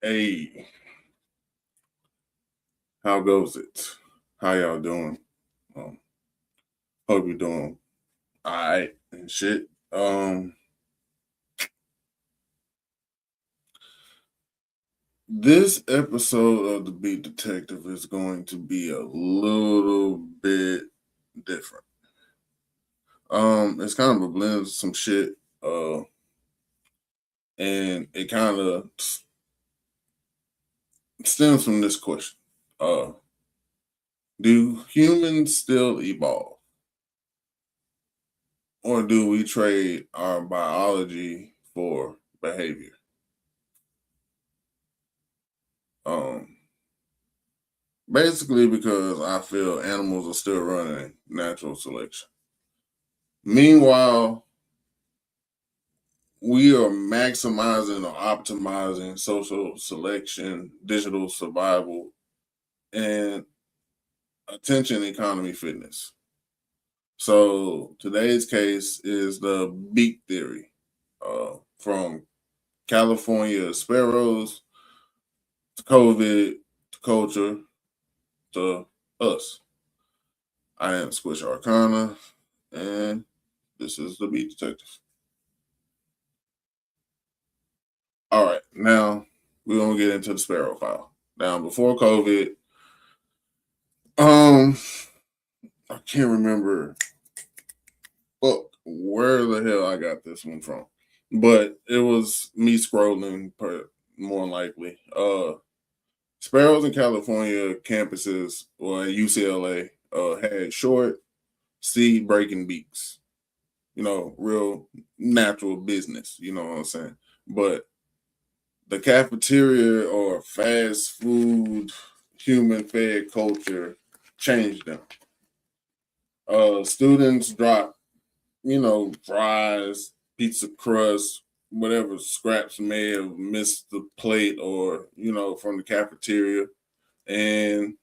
Hey, how goes it? How y'all doing? Um, Hope you're doing all right and shit. This episode of the Beat Detective is going to be a little bit different. It's kind of a blend of some shit. And it kind of stems from this question. Uh, do humans still evolve? Or do we trade our biology for behavior? Um, Basically because I feel animals are still running natural selection. Meanwhile, we are maximizing or optimizing social selection, digital survival, and attention economy fitness. So today's case is the Beak theory, from California Sparrows to COVID to culture to us. I am Squish Arcana, and this is the Beat Detective. All right, now we're gonna get into the Sparrow file. Now, before COVID, um, I can't remember where the hell I got this one from, but it was me scrolling, more likely. Sparrows in California campuses, or at UCLA, had short, seed breaking beaks. Real natural business. You know what I'm saying? But the cafeteria or fast food human fed culture changed them. Students drop, fries, pizza crust, whatever scraps may have missed the plate or, from the cafeteria. And,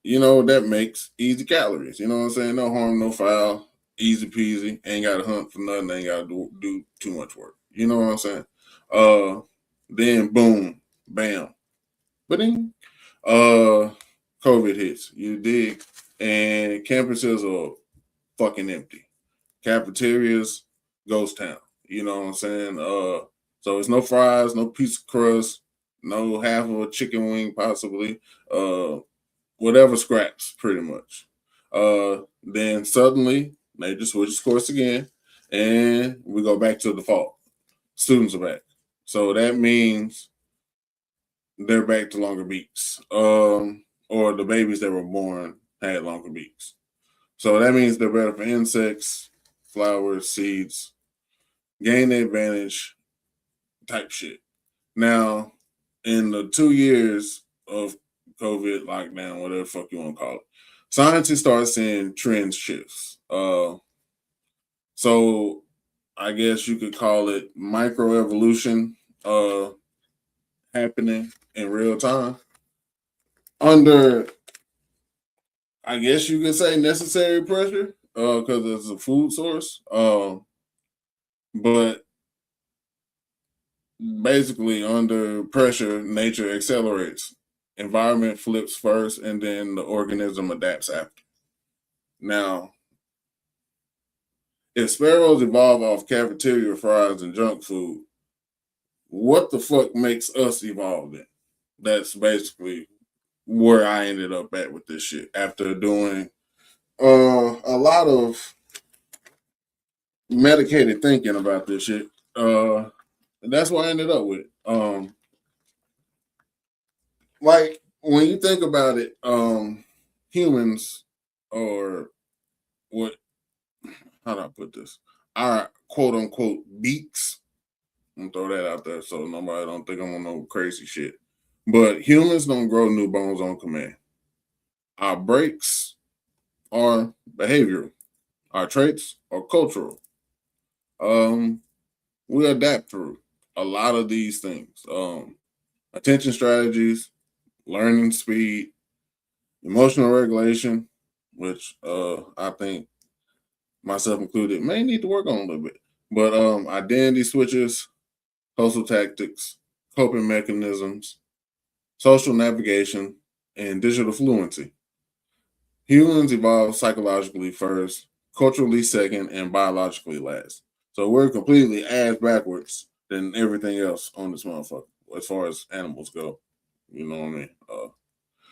that makes easy calories. You know what I'm saying? No harm, no foul, easy peasy. Ain't got to hunt for nothing. Ain't got to do too much work. You know what I'm saying? Then boom, bam, ba-ding. Uh, COVID hits. You dig? And campuses are fucking empty. Cafeterias, ghost town. You know what I'm saying? So it's no fries, no pizza crust, no half of a chicken wing, possibly. Whatever scraps, pretty much. Then suddenly nature switches course again, and we go back to default. Students are back. So that means they're back to longer beaks. Or the babies that were born had longer beaks. So that means they're better for insects, flowers, seeds, gain the advantage type shit. Now, in the 2 years of COVID lockdown, whatever the fuck you want to call it, scientists start seeing trend shifts. So I guess you could call it microevolution happening in real time under, I guess you could say, necessary pressure because it's a food source. But basically, under pressure, nature accelerates. Environment flips first, and then the organism adapts after. Now, if sparrows evolve off cafeteria fries and junk food, what the fuck makes us evolve then? That's basically where I ended up at with this shit after doing a lot of medicated thinking about this shit. And that's what I ended up with. Like when you think about it, humans, or what, how do I put this? Our quote unquote beaks. I'm gonna throw that out there so nobody don't think I'm on no crazy shit. But humans don't grow new bones on command. Our breaks are behavioral. Our traits are cultural. Um, we adapt through a lot of these things. Attention strategies, learning speed, emotional regulation, which I think myself included may need to work on a little bit. But identity switches, hustle tactics, coping mechanisms, social navigation, and digital fluency. Humans evolved psychologically first, culturally second, and biologically last. So we're completely ass backwards than everything else on this motherfucker as far as animals go. You know what I mean?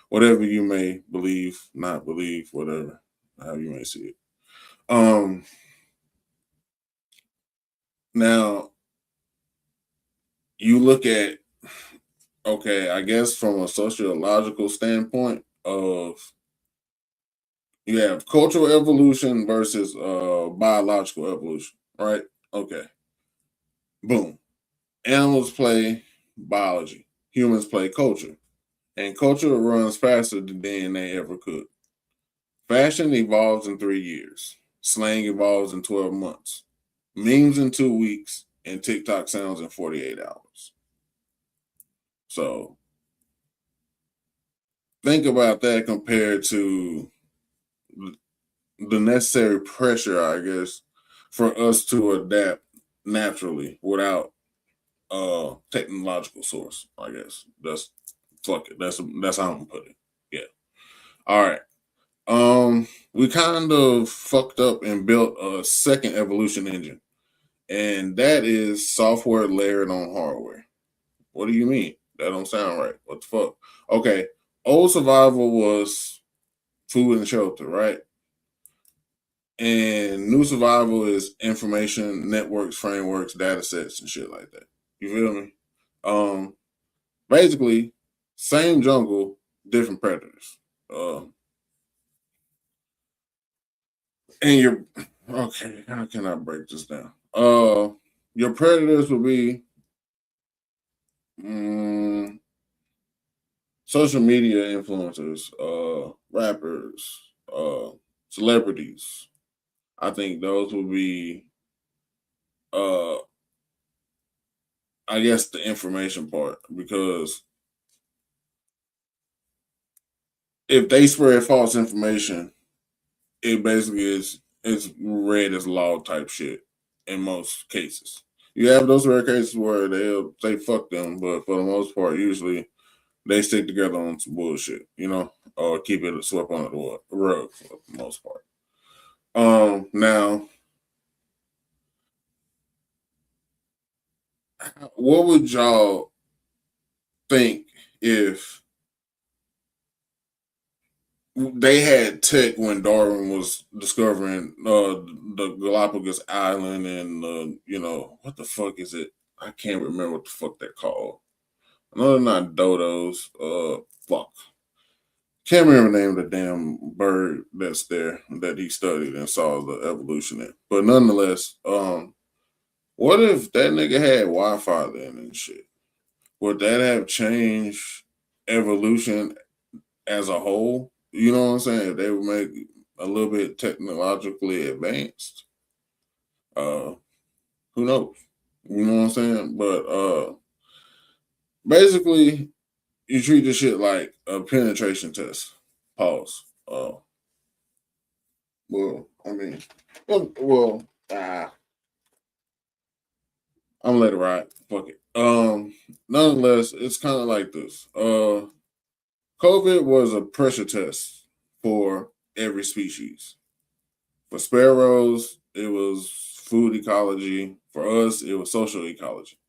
Whatever you may believe, not believe, whatever, how you may see it. Now you look at, okay, I guess from a sociological standpoint of, you have cultural evolution versus biological evolution, right? Okay, boom. Animals play biology, humans play culture, and culture runs faster than DNA ever could. Fashion evolves in 3 years, slang evolves in 12 months, memes in 2 weeks, and TikTok sounds in 48 hours. So think about that compared to the necessary pressure, I guess, for us to adapt naturally without technological source. I guess that's, fuck it. That's how I'm gonna put it. Yeah. All right. We kind of fucked up and built a second evolution engine, and that is software layered on hardware. What do you mean? That don't sound right. What the fuck? Okay. Old survival was food and shelter, right? And new survival is information, networks, frameworks, data sets, and shit like that. You feel me? Um, Basically, same jungle, different predators. Uh, and your, okay, how can I break this down? Your predators will be mm, social media influencers, rappers, celebrities. I think those will be, uh, I guess, the information part, because if they spread false information, it basically is, it's read as law type shit in most cases. You have those rare cases where they'll say fuck them, but for the most part, usually they stick together on some bullshit, or keep it swept under the rug for the most part. Now, what would y'all think if they had tech when Darwin was discovering the Galapagos Island and what the fuck is it? I can't remember what the fuck they're called. No, they're not dodos. Fuck. Can't remember the name of the damn bird that's there that he studied and saw the evolution in. But nonetheless, what if that nigga had Wi-Fi then and shit? Would that have changed evolution as a whole? You know what I'm saying? If they would make a little bit technologically advanced, uh, who knows? You know what I'm saying? But basically, you treat this shit like a penetration test. Pause. Well, I mean, well, I'm gonna let it ride. Fuck it. Nonetheless, it's kind of like this. COVID was a pressure test for every species. For sparrows, it was food ecology. For us, it was social ecology.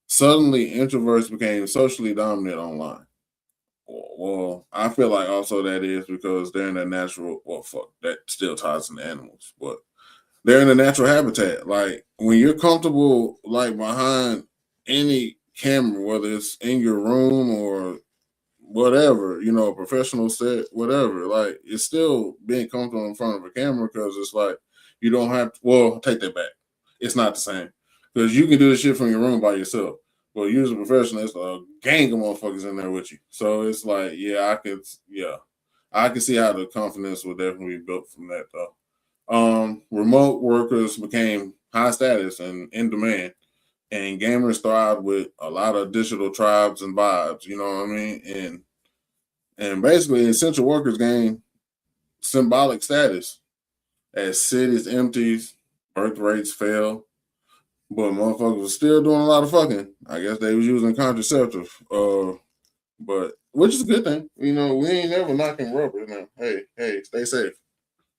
Suddenly, introverts became socially dominant online. Well, I feel like also that is because they're in a natural. Well, fuck, that still ties into animals, but they're in a natural habitat. Like when you're comfortable, like behind any camera, whether it's in your room or whatever, a professional set, whatever. Like it's still being comfortable in front of a camera because it's like you don't have to, well, take that back. It's not the same because you can do this shit from your room by yourself. Well, you as a professional, it's a gang of motherfuckers in there with you. So it's like, yeah, I can see how the confidence would definitely be built from that though. Remote workers became high status and in demand, and gamers thrived with a lot of digital tribes and vibes. You know what I mean? And basically, essential workers gain symbolic status as cities empties, birth rates fell, but motherfuckers was still doing a lot of fucking. I guess they was using contraceptive. But which is a good thing. We ain't never knocking rubber now. Hey, stay safe.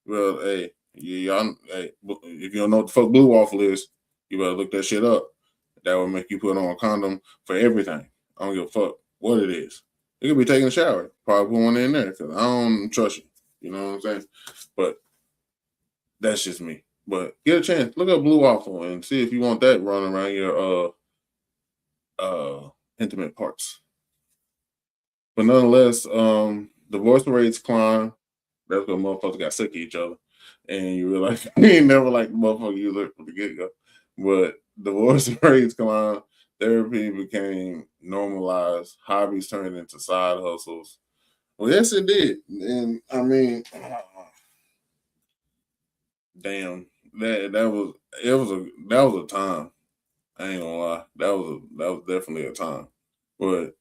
Well, hey, y'all, hey, if you don't know what the fuck blue waffle is, you better look that shit up. That will make you put on a condom for everything. I don't give a fuck what it is. You could be taking a shower. Probably put one in there because I don't trust you. You know what I'm saying? But that's just me. But get a chance, look up blue waffle and see if you want that running around your intimate parts. But nonetheless, divorce rates climb. That's when motherfuckers got sick of each other. And you realize you ain't never like the motherfucker you look from the get go. But divorce rates climb. Therapy became normalized. Hobbies turned into side hustles. Well, yes, it did. And I mean, damn, that was it was a that was a time. I ain't gonna lie. That was definitely a time. But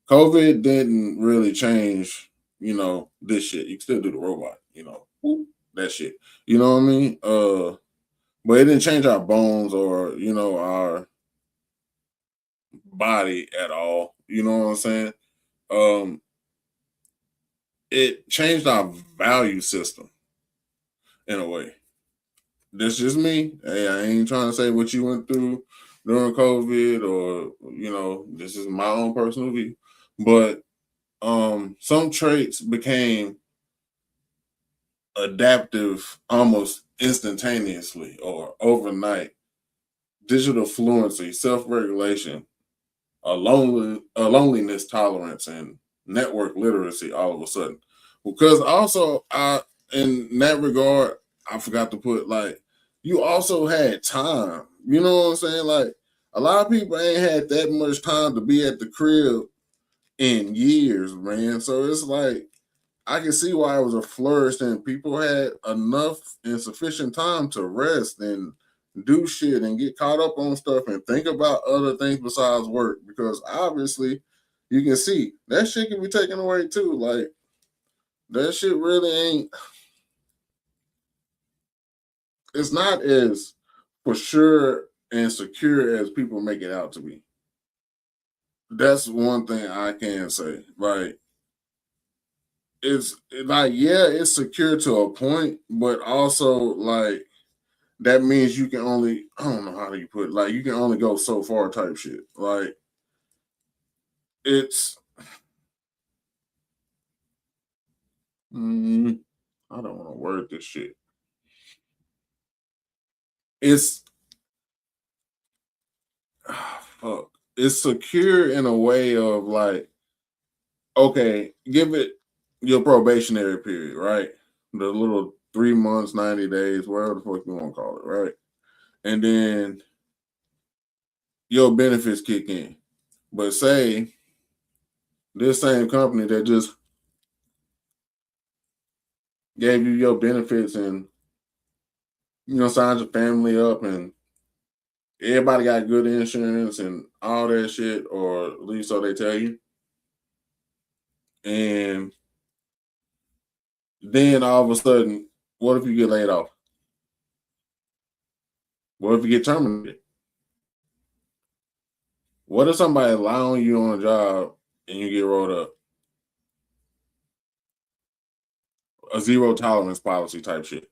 COVID didn't really change, this shit. You can still do the robot, whoop, that shit. You know what I mean? But it didn't change our bones or, our body at all. You know what I'm saying? Um, it changed our value system in a way. That's just me. Hey, I ain't trying to say what you went through during COVID or, this is my own personal view. But some traits became adaptive almost instantaneously or overnight. Digital fluency, self-regulation, a loneliness tolerance, and network literacy all of a sudden. Because also I in that regard, I forgot to put like you also had time. You know what I'm saying? Like a lot of people ain't had that much time to be at the crib in years, man. So it's like I can see why it was a flourish and people had enough and sufficient time to rest and do shit and get caught up on stuff and think about other things besides work because obviously you can see that shit can be taken away too. Like that shit really ain't it's not as for sure and secure as people make it out to be. That's one thing I can say. Like it's like yeah, it's secure to a point, but also like that means you can only I don't know how do you put it, like you can only go so far type shit. Like it's mm, I don't want to word this shit. It's fuck. It's secure in a way of like, okay, give it your probationary period, right? The little 3 months, 90 days, whatever the fuck you want to call it, right? And then your benefits kick in. But say this same company that just gave you your benefits and signed your family up and everybody got good insurance and all that shit, or at least so they tell you. And then all of a sudden, what if you get laid off? What if you get terminated? What if somebody allowing you on a job and you get rolled up? A zero tolerance policy type shit.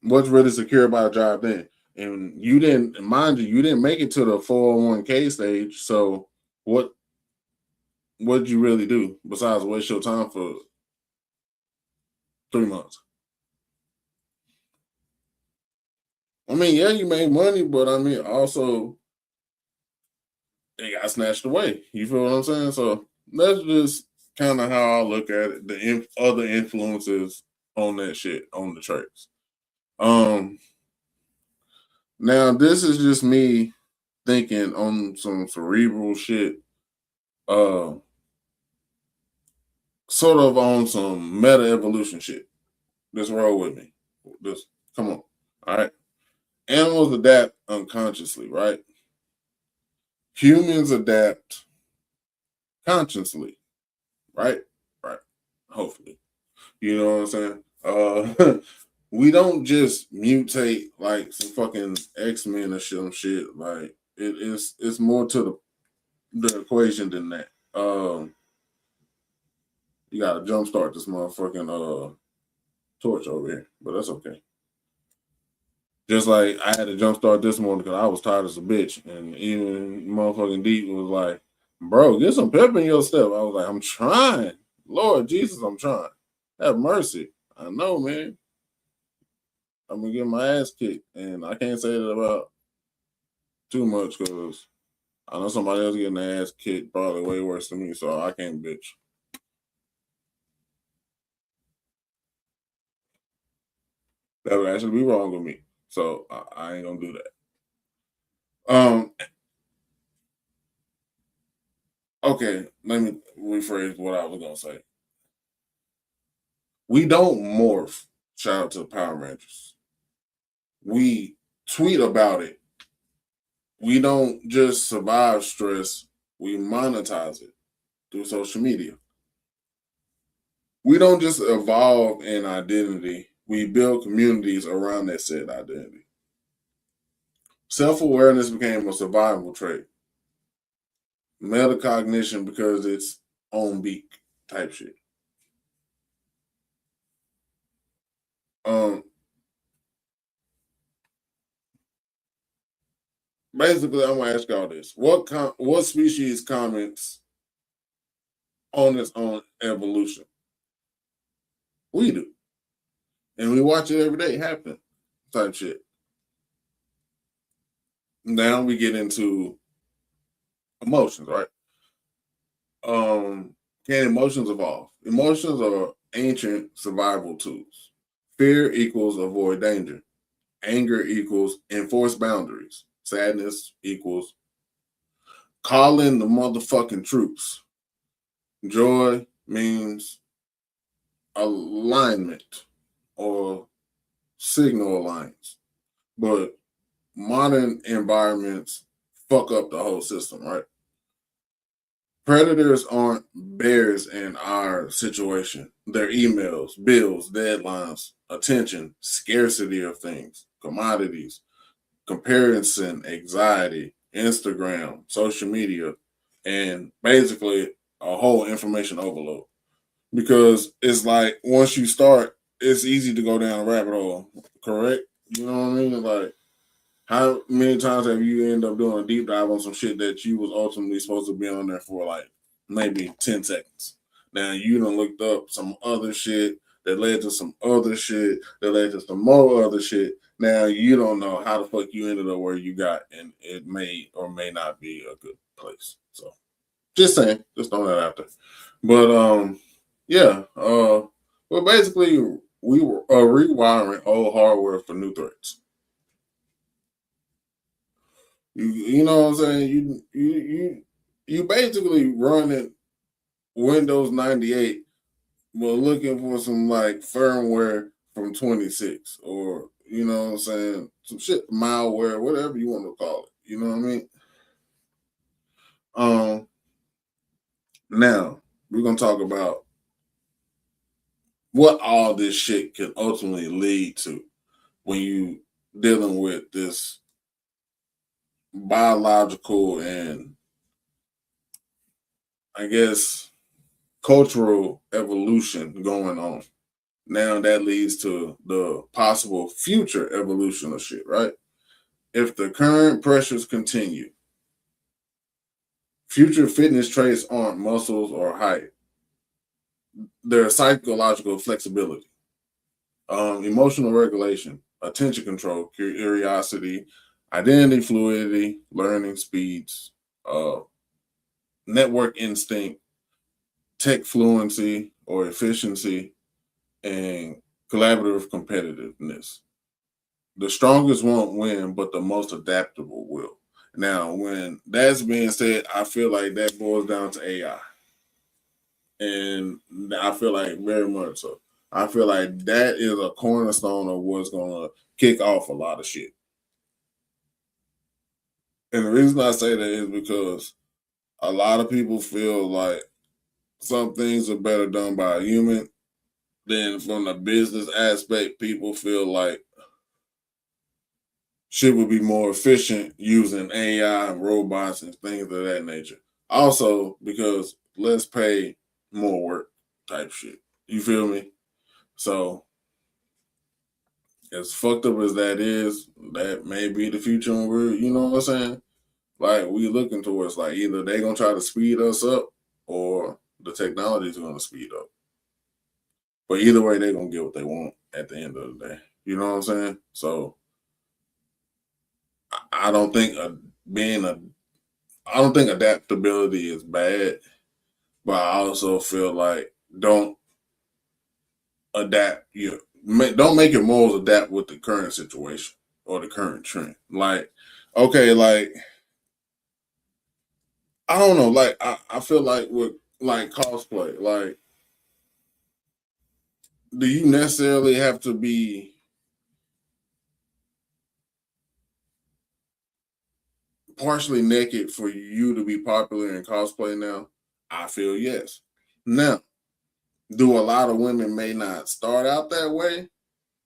What's really secure about a job then? And you didn't, mind you, you didn't make it to the 401k stage. So what did you really do besides waste your time for 3 months? I mean, yeah, you made money, but I mean, also it got snatched away. You feel what I'm saying? So that's just kind of how I look at it. The other influences on that shit on the traits. Um, Now this is just me thinking on some cerebral shit. Uh, Sort of on some meta evolution shit. Just roll with me. Just come on. All right. Animals adapt unconsciously, right? Humans adapt consciously, right? Right. Hopefully. You know what I'm saying? We don't just mutate like some fucking X-Men or some shit. Like it's more to the equation than that. You gotta jumpstart this motherfucking torch over here, but that's okay. Just like I had to jumpstart this morning because I was tired as a bitch, and even motherfucking Deep was like, "Bro, get some pep in your step." I was like, "I'm trying, Lord Jesus, I'm trying. Have mercy." I know, man. I'm gonna get my ass kicked, and I can't say that about too much because I know somebody else getting their ass kicked probably way worse than me, so I can't bitch. That would actually be wrong with me, so I ain't gonna do that. Um, okay, let me rephrase what I was gonna say. We don't morph. Shout out to the Power Rangers. We tweet about it. We don't just survive stress. We monetize it through social media. We don't just evolve in identity. We build communities around that said identity. Self awareness became a survival trait. Metacognition because it's on beak type shit. Um, Basically, I'm gonna ask y'all this: what species comments on its own evolution? We do, and we watch it every day happen, type shit. Now we get into emotions, right? Can emotions evolve? Emotions are ancient survival tools. Fear equals avoid danger. Anger equals enforce boundaries. Sadness equals call in the motherfucking troops. Joy means alignment or signal lines. But modern environments fuck up the whole system, right? Predators aren't bears in our situation. They're emails, bills, deadlines, attention, scarcity of things, commodities, comparison, anxiety, Instagram, social media, and basically a whole information overload. Because it's like once you start, it's easy to go down a rabbit hole, correct? You know what I mean? Like how many times have you end up doing a deep dive on some shit that you was ultimately supposed to be on there for like maybe 10 seconds? Now you done looked up some other shit that led to some other shit that led to some more other shit. Now you don't know how the fuck you ended up where you got, and it may or may not be a good place. So just saying, just throwing that out there. But yeah, well basically we were rewiring old hardware for new threats. You know what I'm saying? You basically running Windows 98, but looking for some like firmware from 26, or you know what I'm saying, some shit malware, whatever you want to call it. You know what I mean? Um, Now we're gonna talk about what all this shit can ultimately lead to when you dealing with this biological and I guess cultural evolution going on. Now that leads to the possible future evolution of shit, right? If the current pressures continue, future fitness traits aren't muscles or height. They're psychological flexibility, emotional regulation, attention control, curiosity, identity fluidity, learning speeds, uh, network instinct, tech fluency or efficiency, and collaborative competitiveness. The strongest won't win, but the most adaptable will. Now, when that's being said, I feel like that boils down to AI. And I feel like very much so. I feel like that is a cornerstone of what's going to kick off a lot of shit. And the reason I say that is because a lot of people feel like some things are better done by a human, then from the business aspect, people feel like shit would be more efficient using AI and robots and things of that nature. Also, because let's pay more work type shit. You feel me? So, as fucked up as that is, that may be the future. And we're, you know what I'm saying? Like, we looking towards like either they gonna try to speed us up or the technology is gonna speed up. But either way, they're gonna get what they want at the end of the day. You know what I'm saying? So I don't think being a I don't think adaptability is bad, but I also feel like don't adapt you don't make your morals adapt with the current situation or the current trend. Like, okay, like I don't know, like I feel like with like cosplay, like do you necessarily have to be partially naked for you to be popular in cosplay now? I feel yes. Now, do a lot of women may not start out that way?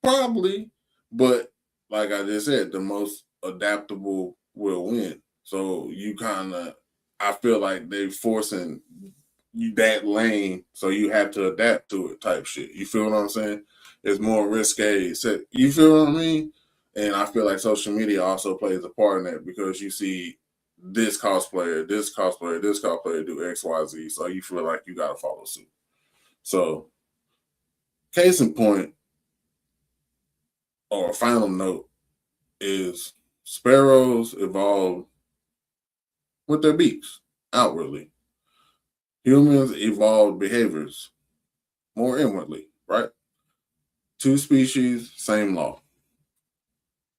Probably, but like I just said, the most adaptable will win. So you kind of, I feel like they forcing you that lane, so you have to adapt to it, type shit. You feel what I'm saying? It's more risque. So, you feel what I mean? And I feel like social media also plays a part in that because you see this cosplayer, this cosplayer, this cosplayer do X, Y, Z. So you feel like you gotta follow suit. So, case in point, or a final note is sparrows evolved with their beaks outwardly. Humans evolved behaviors more inwardly, right? Two species, same law.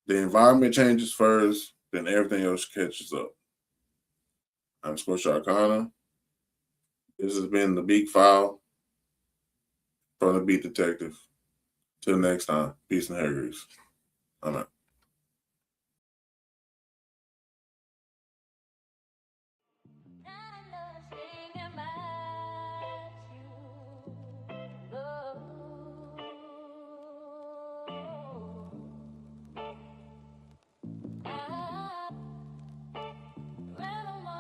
The environment changes first, then everything else catches up. I'm Squish Arcana. This has been the Beak File from the Beat Detective. Till next time, peace and hair grease. I'm out.